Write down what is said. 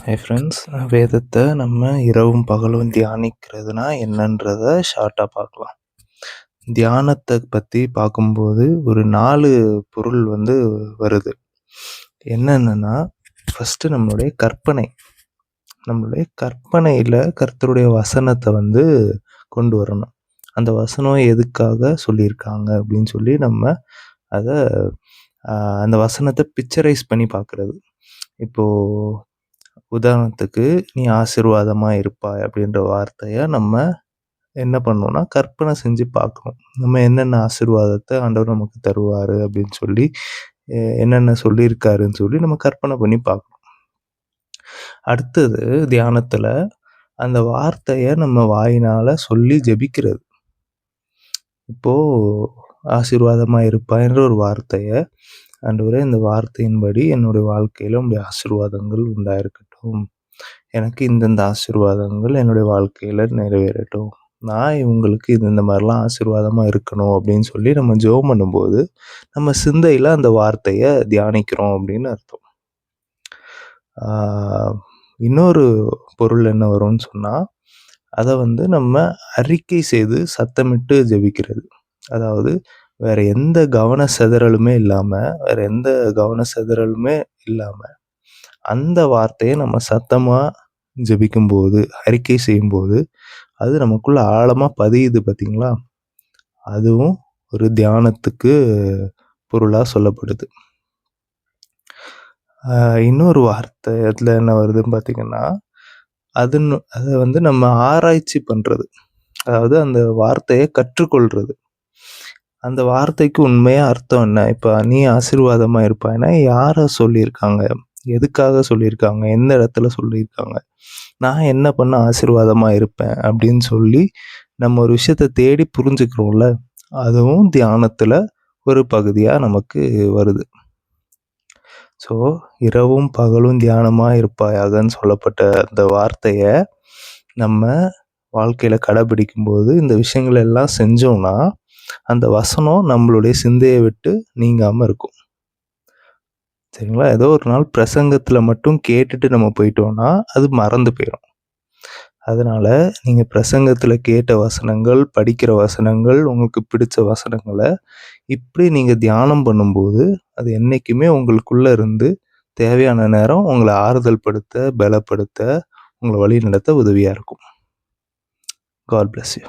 Hi friends, வேதத்தை நம்ம இரவும் பகலும் தியானிக்கிறதுனா என்னன்றத ஷார்ட்டாக பார்க்கலாம். தியானத்தை பற்றி பார்க்கும்போது ஒரு 4 பொருள் வருது. என்னென்னா, ஃபஸ்ட்டு நம்மளுடைய கற்பனை. நம்மளுடைய கற்பனையில் கர்த்தருடைய வசனத்தை கொண்டு வரணும். அந்த வசனம் எதுக்காக சொல்லியிருக்காங்க அப்படின்னு சொல்லி நம்ம அதை அந்த வசனத்தை பிக்சரைஸ் பண்ணி பார்க்குறது. இப்போது உதாரணத்துக்கு, "நீ ஆசீர்வாதமா இருப்பாய்" அப்படின்ற வார்த்தைய நம்ம என்ன பண்ணணும்னா, கற்பனை செஞ்சு பார்க்கணும். நம்ம என்னென்ன ஆசீர்வாதத்தை ஆண்டவர் நமக்கு தருவார் அப்படின்னு சொல்லி, என்னென்ன சொல்லியிருக்காருன்னு சொல்லி நம்ம கற்பனை பண்ணி பார்க்கணும். அடுத்தது தியானத்தில் அந்த வார்த்தையை நம்ம வாயினால் சொல்லி ஜெபிக்கிறது. இப்போது ஆசீர்வாதமா இருப்பாய்ன்ற ஒரு வார்த்தையை, ஆண்டவரே இந்த வார்த்தையின்படி என்னுடைய வாழ்க்கையில் உங்களுடைய ஆசீர்வாதங்கள் உண்டாயிருக்கட்டும், எனக்கு இந்தந்த ஆசீர்வாதங்கள் என்னுடைய வாழ்க்கையில் நிறைவேறட்டும், நான் இவங்களுக்கு இந்த மாதிரிலாம் ஆசீர்வாதமாக இருக்கணும் அப்படின்னு சொல்லி நம்ம ஜெபம் பண்ணும்போது நம்ம சிந்தையில் அந்த வார்த்தையை தியானிக்கிறோம் அப்படின்னு அர்த்தம். இன்னொரு பொருள் என்ன வரும்னு சொன்னால், அதை நம்ம அறிக்கை செய்து சத்தமிட்டு ஜெபிக்கிறது. அதாவது வேற எந்த கவன சிதறலுமே இல்லாமல் அந்த வார்த்தையை நம்ம சத்தமாக ஜெபிக்கும்போது, அறிக்கை செய்யும்போது, அது நமக்குள்ள ஆழமாக பதியுது பார்த்தீங்களா? அதுவும் ஒரு தியானத்துக்கு பொருளாக சொல்லப்படுது. இன்னொரு வார்த்தை அதில் என்ன வருதுன்னு பார்த்தீங்கன்னா, அதை நம்ம ஆராய்ச்சி பண்ணுறது. அதாவது அந்த வார்த்தையை கற்றுக்கொள்கிறது. அந்த வார்த்தைக்கு உண்மையாக அர்த்தம் என்ன? இப்போ நீ ஆசீர்வாதமாக இருப்பாய்னா யாரை சொல்லியிருக்காங்க? எதுக்காக சொல்லியிருக்காங்க? எந்த இடத்துல சொல்லியிருக்காங்க? நான் என்ன பண்ண ஆசீர்வாதமாக இருப்பேன் அப்படின்னு சொல்லி நம்ம ஒரு விஷயத்தை தேடி புரிஞ்சுக்கிறோம்ல, அதுவும் தியானத்தில் ஒரு பகுதியாக நமக்கு வருது. ஸோ இரவும் பகலும் தியானமாக இருப்பாயாகன்னு சொல்லப்பட்ட அந்த வார்த்தையை நம்ம வாழ்க்கையில் கடைபிடிக்கும்போது இந்த விஷயங்கள் எல்லாம் செஞ்சோம்னா அந்த வசனம் நம்மளுடைய சிந்தையை விட்டு நீங்காமல் இருக்கும். சரிங்களா? ஏதோ ஒரு நாள் பிரசங்கத்தில் மட்டும் கேட்டுட்டு நம்ம போயிட்டோம்னா அது மறந்து போயிடும். அதனால் நீங்கள் பிரசங்கத்தில் கேட்ட வசனங்கள், படிக்கிற வசனங்கள், உங்களுக்கு பிடிச்ச வசனங்களை இப்படி நீங்கள் தியானம் பண்ணும்போது அது என்றைக்குமே உங்களுக்குள்ளே இருந்து தேவையான நேரம் உங்களை ஆறுதல் படுத்த, பலப்படுத்த, உங்களை வழி நடத்த உதவியாக இருக்கும். God bless you.